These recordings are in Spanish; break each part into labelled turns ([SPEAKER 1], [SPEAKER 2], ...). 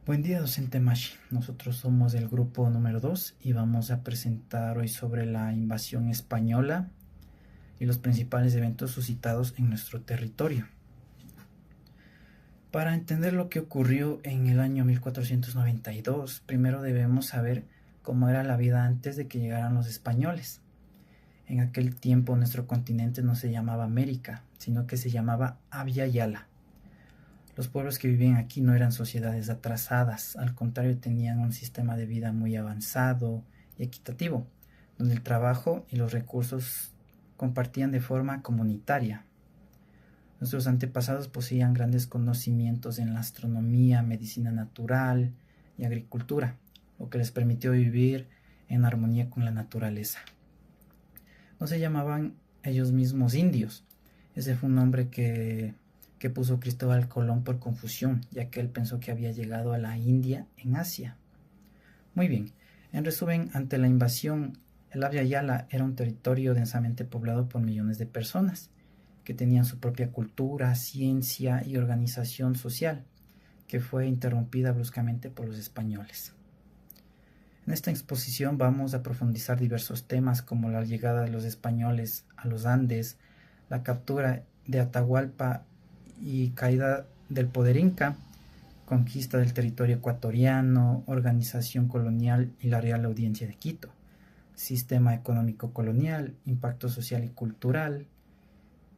[SPEAKER 1] Buen día, docente Mashi. Nosotros somos del grupo número 2 y vamos a presentar hoy sobre la invasión española y los principales eventos suscitados en nuestro territorio. Para entender lo que ocurrió en el año 1492, primero debemos saber cómo era la vida antes de que llegaran los españoles. En aquel tiempo nuestro continente no se llamaba América, sino que se llamaba Abya Yala. Los pueblos que vivían aquí no eran sociedades atrasadas, al contrario tenían un sistema de vida muy avanzado y equitativo, donde el trabajo y los recursos compartían de forma comunitaria. Nuestros antepasados poseían grandes conocimientos en la astronomía, medicina natural y agricultura, lo que les permitió vivir en armonía con la naturaleza. No se llamaban ellos mismos indios, ese fue un nombre que puso Cristóbal Colón por confusión, ya que él pensó que había llegado a la India en Asia. Muy bien, en resumen, ante la invasión, el Abya Yala era un territorio densamente poblado por millones de personas, que tenían su propia cultura, ciencia y organización social, que fue interrumpida bruscamente por los españoles. En esta exposición vamos a profundizar diversos temas como la llegada de los españoles a los Andes, la captura de Atahualpa y caída del poder inca, conquista del territorio ecuatoriano, organización colonial y la Real Audiencia de Quito, sistema económico colonial, impacto social y cultural,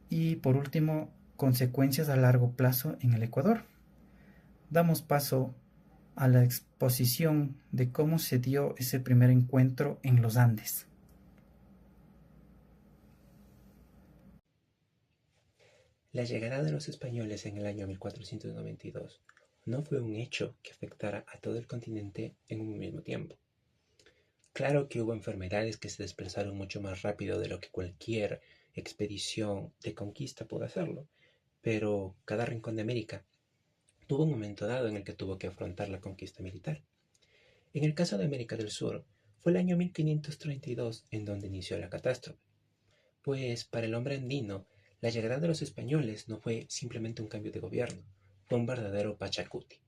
[SPEAKER 1] y por último, consecuencias a largo plazo en el Ecuador. Damos paso a la exposición de cómo se dio ese primer encuentro en los Andes.
[SPEAKER 2] La llegada de los españoles en el año 1492 no fue un hecho que afectara a todo el continente en un mismo tiempo. Claro que hubo enfermedades que se desplazaron mucho más rápido de lo que cualquier expedición de conquista pudo hacerlo, pero cada rincón de América tuvo un momento dado en el que tuvo que afrontar la conquista militar. En el caso de América del Sur, fue el año 1532 en donde inició la catástrofe, pues para el hombre andino, la llegada de los españoles no fue simplemente un cambio de gobierno, fue un verdadero Pachacuti.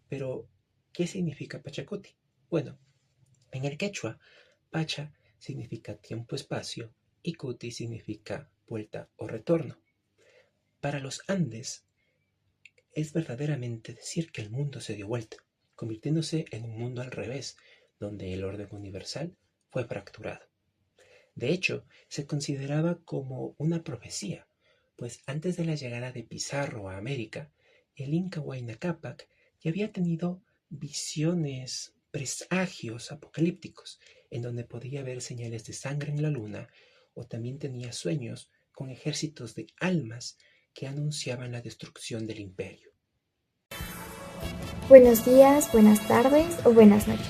[SPEAKER 2] Pero, ¿qué significa Pachacuti? Bueno, en el quechua, Pacha significa tiempo-espacio y Cuti significa vuelta o retorno. Para los Andes, es verdaderamente decir que el mundo se dio vuelta, convirtiéndose en un mundo al revés, donde el orden universal fue fracturado. De hecho, se consideraba como una profecía, pues antes de la llegada de Pizarro a América, el Inca Huayna Cápac ya había tenido visiones, presagios apocalípticos, en donde podía ver señales de sangre en la luna, o también tenía sueños con ejércitos de almas que anunciaban la destrucción del imperio.
[SPEAKER 3] Buenos días, buenas tardes o buenas noches.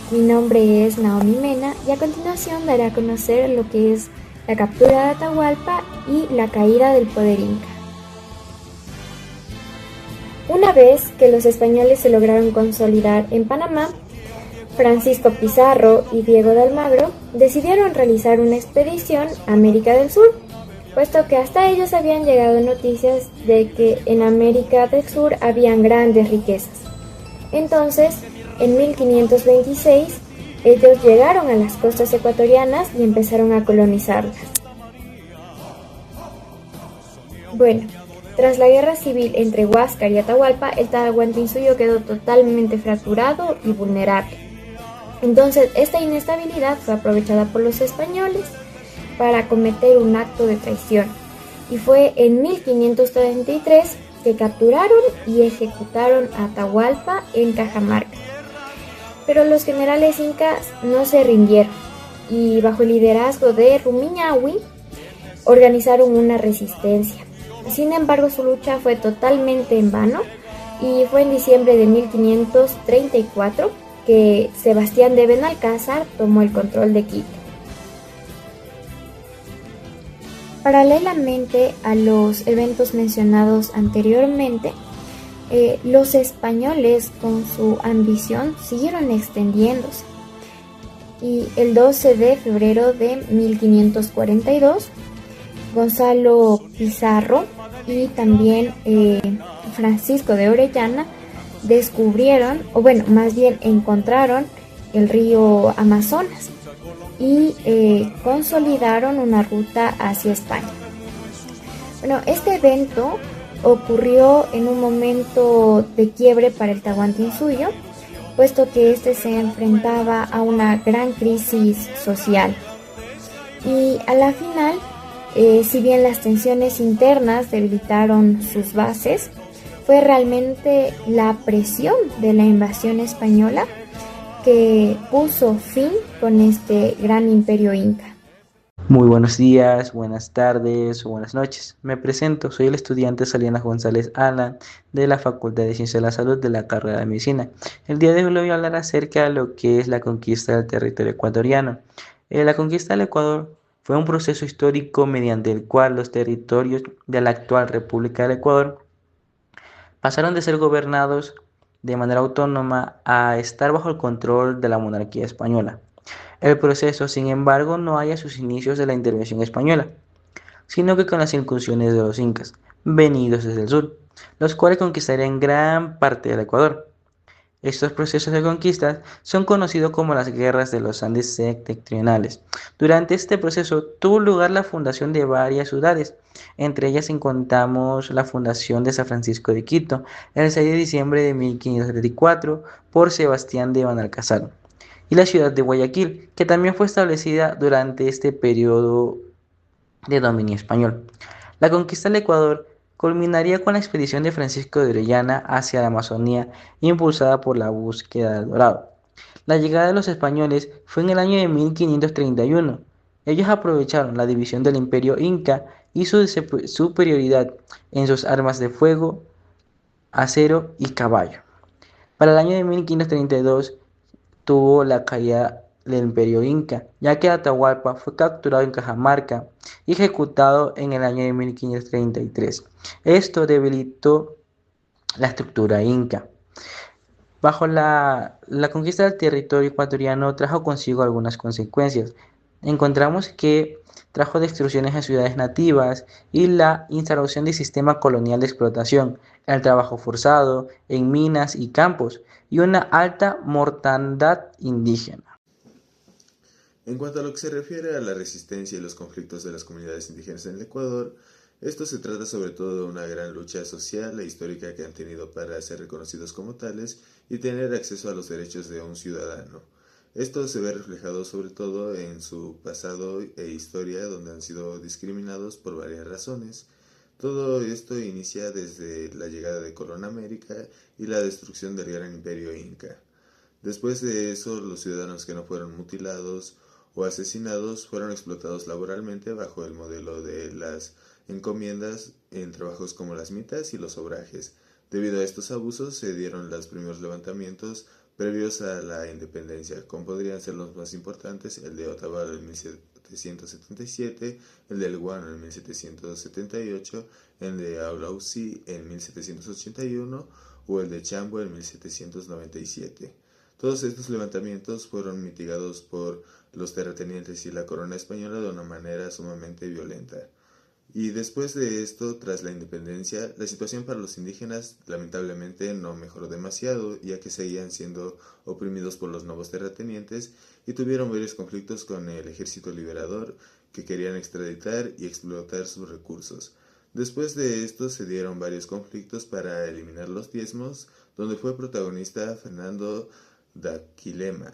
[SPEAKER 3] Mi nombre es Naomi Mena y a continuación daré a conocer lo que es la captura de Atahualpa y la caída del poder inca. Una vez que los españoles se lograron consolidar en Panamá, Francisco Pizarro y Diego de Almagro decidieron realizar una expedición a América del Sur, puesto que hasta ellos habían llegado noticias de que en América del Sur habían grandes riquezas. Entonces, en 1526, ellos llegaron a las costas ecuatorianas y empezaron a colonizarlas. Bueno, tras la guerra civil entre Huáscar y Atahualpa, el Tahuantinsuyo quedó totalmente fracturado y vulnerable. Entonces, esta inestabilidad fue aprovechada por los españoles para cometer un acto de traición, y fue en 1533 que capturaron y ejecutaron a Atahualpa en Cajamarca. Pero los generales incas no se rindieron y bajo el liderazgo de Rumiñahui organizaron una resistencia. Sin embargo, su lucha fue totalmente en vano y fue en diciembre de 1534 que Sebastián de Benalcázar tomó el control de Quito. Paralelamente a los eventos mencionados anteriormente, los españoles con su ambición siguieron extendiéndose. Y el 12 de febrero de 1542, Gonzalo Pizarro y también Francisco de Orellana descubrieron, o bueno, más bien encontraron el río Amazonas y consolidaron una ruta hacia España. Bueno, este evento ocurrió en un momento de quiebre para el Tahuantinsuyo, puesto que este se enfrentaba a una gran crisis social. Y a la final, si bien las tensiones internas debilitaron sus bases, fue realmente la presión de la invasión española que puso fin con este gran imperio inca.
[SPEAKER 4] Muy buenos días, buenas tardes o buenas noches. Me presento, soy el estudiante Salinas González Alan de la Facultad de Ciencias de la Salud de la carrera de Medicina. El día de hoy le voy a hablar acerca de lo que es la conquista del territorio ecuatoriano. La conquista del Ecuador fue un proceso histórico mediante el cual los territorios de la actual República del Ecuador pasaron de ser gobernados de manera autónoma a estar bajo el control de la monarquía española. El proceso, sin embargo, no halla sus inicios de la intervención española, sino que con las incursiones de los incas, venidos desde el sur, los cuales conquistarían gran parte del Ecuador. Estos procesos de conquista son conocidos como las guerras de los Andes septentrionales. Durante este proceso tuvo lugar la fundación de varias ciudades, entre ellas encontramos la fundación de San Francisco de Quito, el 6 de diciembre de 1574 por Sebastián de Benalcázar, y la ciudad de Guayaquil, que también fue establecida durante este periodo de dominio español. La conquista del Ecuador culminaría con la expedición de Francisco de Orellana hacia la Amazonía, impulsada por la búsqueda del dorado. La llegada de los españoles fue en el año de 1531. Ellos aprovecharon la división del imperio inca y su superioridad en sus armas de fuego, acero y caballo. Para el año de 1532 tuvo la caída del Imperio Inca, ya que Atahualpa fue capturado en Cajamarca y ejecutado en el año de 1533. Esto debilitó la estructura inca. Bajo la conquista del territorio ecuatoriano trajo consigo algunas consecuencias. Encontramos que trajo destrucciones a ciudades nativas y la instauración del sistema colonial de explotación, el trabajo forzado en minas y campos y una alta mortandad indígena.
[SPEAKER 5] En cuanto a lo que se refiere a la resistencia y los conflictos de las comunidades indígenas en el Ecuador, esto se trata sobre todo de una gran lucha social e histórica que han tenido para ser reconocidos como tales y tener acceso a los derechos de un ciudadano. Esto se ve reflejado sobre todo en su pasado e historia, donde han sido discriminados por varias razones. Todo esto inicia desde la llegada de Colón a América y la destrucción del gran imperio inca. Después de eso, los ciudadanos que no fueron mutilados o asesinados fueron explotados laboralmente bajo el modelo de las encomiendas en trabajos como las mitas y los obrajes. Debido a estos abusos se dieron los primeros levantamientos previos a la independencia, como podrían ser los más importantes, el de Otavalo en 1777, el de El Guano en 1778, el de Aulausí en 1781 o el de Chambo en 1797. Todos estos levantamientos fueron mitigados por los terratenientes y la corona española de una manera sumamente violenta. Y después de esto, tras la independencia, la situación para los indígenas lamentablemente no mejoró demasiado, ya que seguían siendo oprimidos por los nuevos terratenientes y tuvieron varios conflictos con el ejército liberador que querían extraditar y explotar sus recursos. Después de esto se dieron varios conflictos para eliminar los diezmos, donde fue protagonista Fernando Daquilema,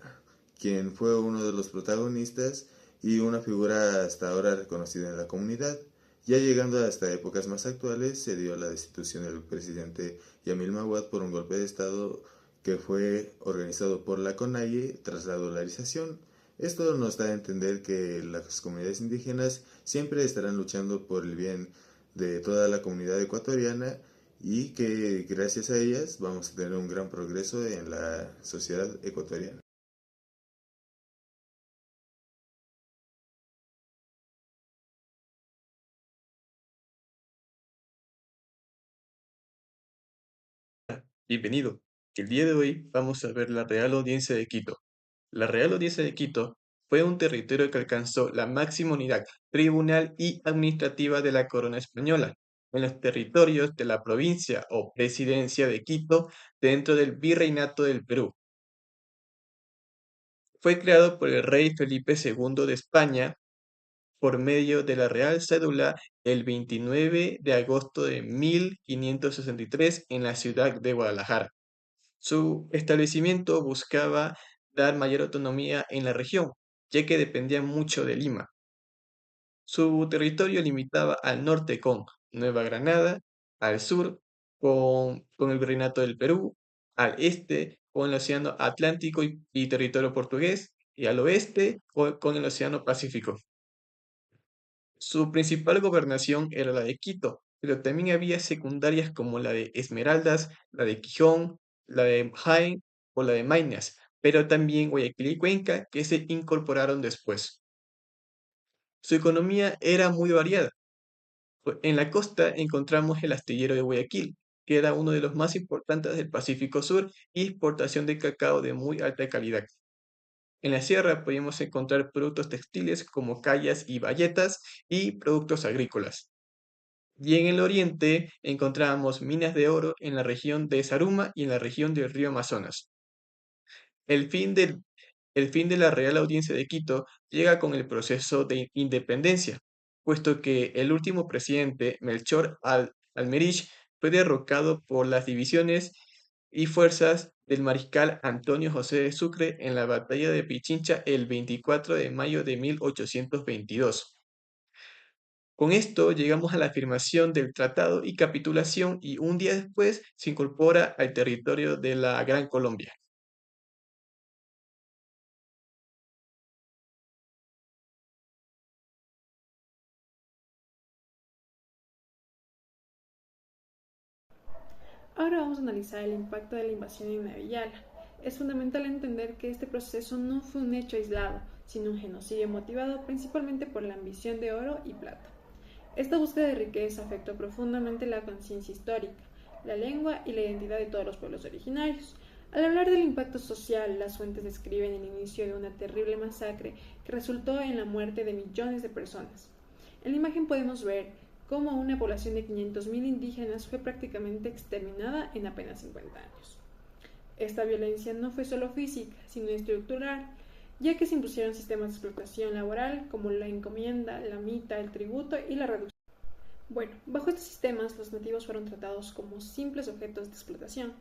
[SPEAKER 5] quien fue uno de los protagonistas y una figura hasta ahora reconocida en la comunidad. Ya llegando hasta épocas más actuales, se dio la destitución del presidente Yamil Mahuad por un golpe de estado que fue organizado por la CONAIE tras la dolarización. Esto nos da a entender que las comunidades indígenas siempre estarán luchando por el bien de toda la comunidad ecuatoriana y que gracias a ellas vamos a tener un gran progreso en la sociedad ecuatoriana.
[SPEAKER 6] Bienvenido. El día de hoy vamos a ver la Real Audiencia de Quito. La Real Audiencia de Quito fue un territorio que alcanzó la máxima unidad tribunal y administrativa de la corona española, en los territorios de la provincia o presidencia de Quito dentro del Virreinato del Perú. Fue creado por el rey Felipe II de España por medio de la Real Cédula el 29 de agosto de 1563 en la ciudad de Guadalajara. Su establecimiento buscaba dar mayor autonomía en la región, ya que dependía mucho de Lima. Su territorio limitaba al norte con Nueva Granada, al sur con el Virreinato del Perú, al este con el Océano Atlántico y territorio portugués, y al oeste con el Océano Pacífico. Su principal gobernación era la de Quito, pero también había secundarias como la de Esmeraldas, la de Quijón, la de Jaén o la de Maynas, pero también Guayaquil y Cuenca que se incorporaron después. Su economía era muy variada. En la costa encontramos el astillero de Guayaquil, que era uno de los más importantes del Pacífico Sur y exportación de cacao de muy alta calidad. En la sierra podíamos encontrar productos textiles como callas y bayetas y productos agrícolas. Y en el oriente encontrábamos minas de oro en la región de Zaruma y en la región del río Amazonas. El fin de la Real Audiencia de Quito llega con el proceso de independencia, puesto que el último presidente, Melchor Almerich, fue derrocado por las divisiones y fuerzas del mariscal Antonio José de Sucre en la batalla de Pichincha el 24 de mayo de 1822. Con esto llegamos a la afirmación del tratado y capitulación y un día después se incorpora al territorio de la Gran Colombia.
[SPEAKER 7] Ahora vamos a analizar el impacto de la invasión en Navillala. Es fundamental entender que este proceso no fue un hecho aislado, sino un genocidio motivado principalmente por la ambición de oro y plata. Esta búsqueda de riqueza afectó profundamente la conciencia histórica, la lengua y la identidad de todos los pueblos originarios. Al hablar del impacto social, las fuentes describen el inicio de una terrible masacre que resultó en la muerte de millones de personas. En la imagen podemos ver cómo una población de 500.000 indígenas fue prácticamente exterminada en apenas 50 años. Esta violencia no fue solo física, sino estructural, ya que se impusieron sistemas de explotación laboral como la encomienda, la mita, el tributo y la reducción. Bueno, bajo estos sistemas los nativos fueron tratados como simples objetos de explotación,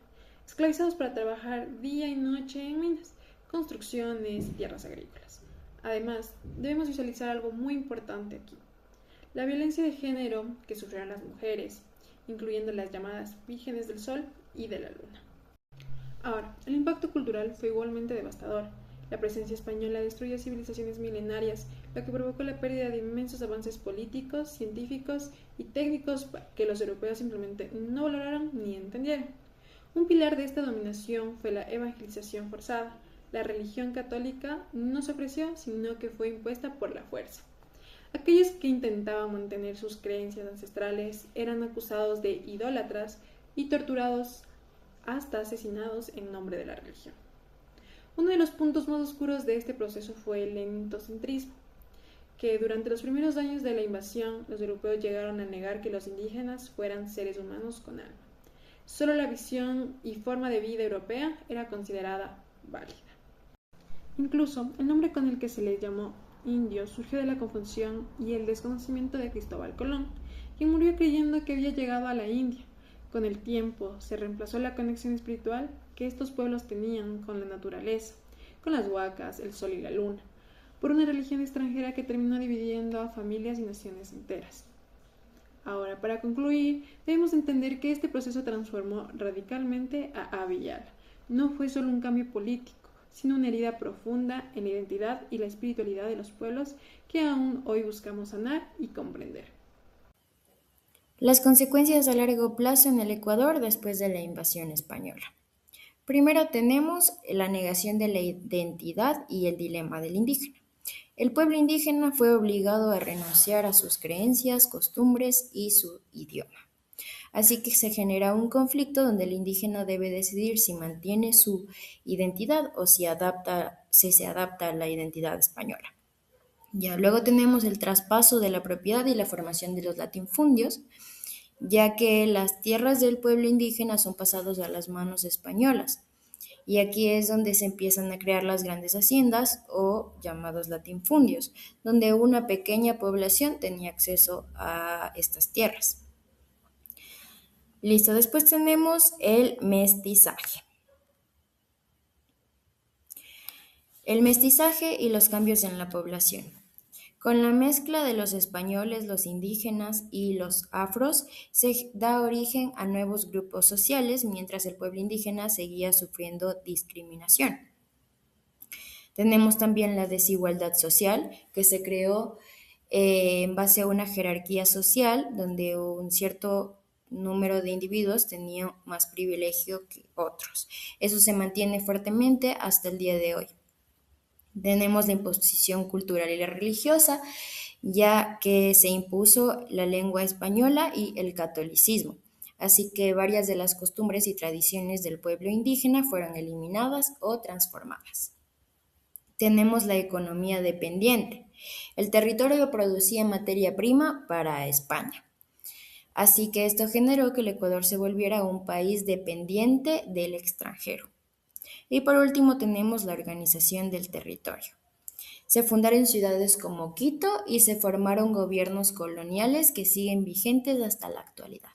[SPEAKER 7] esclavizados para trabajar día y noche en minas, construcciones y tierras agrícolas. Además, debemos visualizar algo muy importante aquí: la violencia de género que sufrieron las mujeres, incluyendo las llamadas vírgenes del sol y de la luna. Ahora, el impacto cultural fue igualmente devastador. La presencia española destruyó civilizaciones milenarias, lo que provocó la pérdida de inmensos avances políticos, científicos y técnicos que los europeos simplemente no valoraron ni entendieron. Un pilar de esta dominación fue la evangelización forzada. La religión católica no se ofreció, sino que fue impuesta por la fuerza. Aquellos que intentaban mantener sus creencias ancestrales eran acusados de idólatras y torturados hasta asesinados en nombre de la religión. Uno de los puntos más oscuros de este proceso fue el etnocentrismo, que durante los primeros años de la invasión los europeos llegaron a negar que los indígenas fueran seres humanos con alma. Solo la visión y forma de vida europea era considerada válida. Incluso el nombre con el que se les llamó indios surgió de la confusión y el desconocimiento de Cristóbal Colón, quien murió creyendo que había llegado a la India. Con el tiempo se reemplazó la conexión espiritual que estos pueblos tenían con la naturaleza, con las huacas, el sol y la luna, por una religión extranjera que terminó dividiendo a familias y naciones enteras. Ahora, para concluir, debemos entender que este proceso transformó radicalmente a Abiyala. No fue solo un cambio político, sino una herida profunda en la identidad y la espiritualidad de los pueblos que aún hoy buscamos sanar y comprender.
[SPEAKER 3] Las consecuencias a largo plazo en el Ecuador después de la invasión española. Primero tenemos la negación de la identidad y el dilema del indígena. El pueblo indígena fue obligado a renunciar a sus creencias, costumbres y su idioma. Así que se genera un conflicto donde el indígena debe decidir si mantiene su identidad o si se adapta a la identidad española. Ya luego tenemos el traspaso de la propiedad y la formación de los latifundios.
[SPEAKER 8] ya que las tierras del pueblo indígena son pasadas a las manos españolas. Y aquí es donde se empiezan a crear las grandes haciendas o llamados latifundios, donde una pequeña población tenía acceso a estas tierras. Listo, después tenemos el mestizaje. El mestizaje y los cambios en la población. Con la mezcla de los españoles, los indígenas y los afros, se da origen a nuevos grupos sociales, mientras el pueblo indígena seguía sufriendo discriminación. Tenemos también la desigualdad social, que se creó en base a una jerarquía social, donde un cierto número de individuos tenía más privilegio que otros. Eso se mantiene fuertemente hasta el día de hoy. Tenemos la imposición cultural y la religiosa, ya que se impuso la lengua española y el catolicismo. Así que varias de las costumbres y tradiciones del pueblo indígena fueron eliminadas o transformadas. Tenemos la economía dependiente. El territorio producía materia prima para España. Así que esto generó que el Ecuador se volviera un país dependiente del extranjero. Y por último tenemos la organización del territorio. Se fundaron ciudades como Quito y se formaron gobiernos coloniales que siguen vigentes hasta la actualidad.